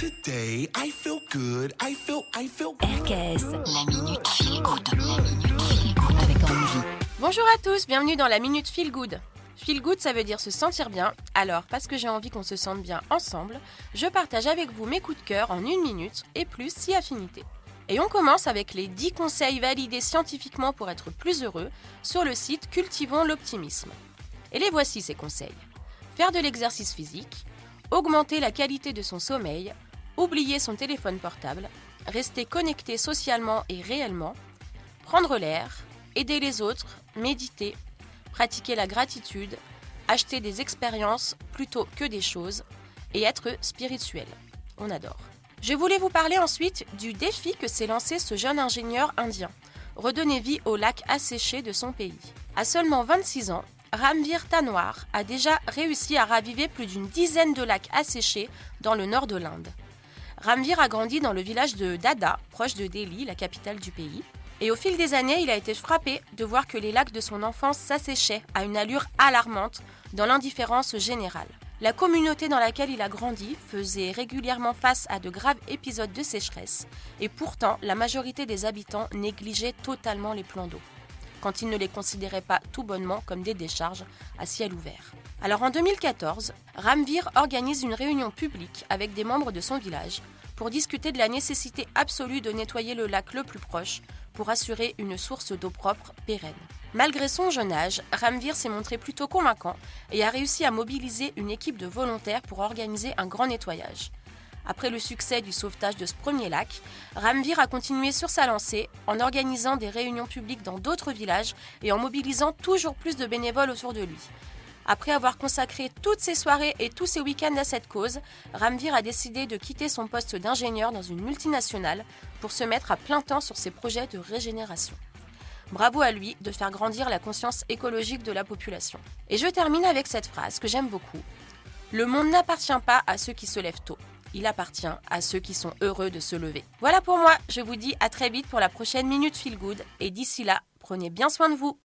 Today, I feel good. I feel RKS, la Minute Feel Good. La Minute Feel Good avec Angie. Bonjour à tous, bienvenue dans la Minute Feel Good. Feel Good, ça veut dire se sentir bien. Alors, parce que j'ai envie qu'on se sente bien ensemble, je partage avec vous mes coups de cœur en 1 minute et plus si affinité. Et on commence avec les 10 conseils validés scientifiquement pour être plus heureux sur le site Cultivons l'optimisme. Et les voici ces conseils. Faire de l'exercice physique, augmenter la qualité de son sommeil, oublier son téléphone portable, rester connecté socialement et réellement, prendre l'air, aider les autres, méditer, pratiquer la gratitude, acheter des expériences plutôt que des choses et être spirituel. On adore. Je voulais vous parler ensuite du défi que s'est lancé ce jeune ingénieur indien. Redonner vie au lac asséché de son pays. À seulement 26 ans, Ramveer Tanwar a déjà réussi à raviver plus d'une dizaine de lacs asséchés dans le nord de l'Inde. Ramveer a grandi dans le village de Dada, proche de Delhi, la capitale du pays. Et au fil des années, il a été frappé de voir que les lacs de son enfance s'asséchaient à une allure alarmante dans l'indifférence générale. La communauté dans laquelle il a grandi faisait régulièrement face à de graves épisodes de sécheresse et pourtant la majorité des habitants négligeaient totalement les plans d'eau, quand ils ne les considéraient pas tout bonnement comme des décharges à ciel ouvert. Alors en 2014, Ramveer organise une réunion publique avec des membres de son village pour discuter de la nécessité absolue de nettoyer le lac le plus proche pour assurer une source d'eau propre pérenne. Malgré son jeune âge, Ramveer s'est montré plutôt convaincant et a réussi à mobiliser une équipe de volontaires pour organiser un grand nettoyage. Après le succès du sauvetage de ce premier lac, Ramveer a continué sur sa lancée en organisant des réunions publiques dans d'autres villages et en mobilisant toujours plus de bénévoles autour de lui. Après avoir consacré toutes ses soirées et tous ses week-ends à cette cause, Ramveer a décidé de quitter son poste d'ingénieur dans une multinationale pour se mettre à plein temps sur ses projets de régénération. Bravo à lui de faire grandir la conscience écologique de la population. Et je termine avec cette phrase que j'aime beaucoup. Le monde n'appartient pas à ceux qui se lèvent tôt. Il appartient à ceux qui sont heureux de se lever. Voilà pour moi, je vous dis à très vite pour la prochaine Minute Feel Good et d'ici là, prenez bien soin de vous.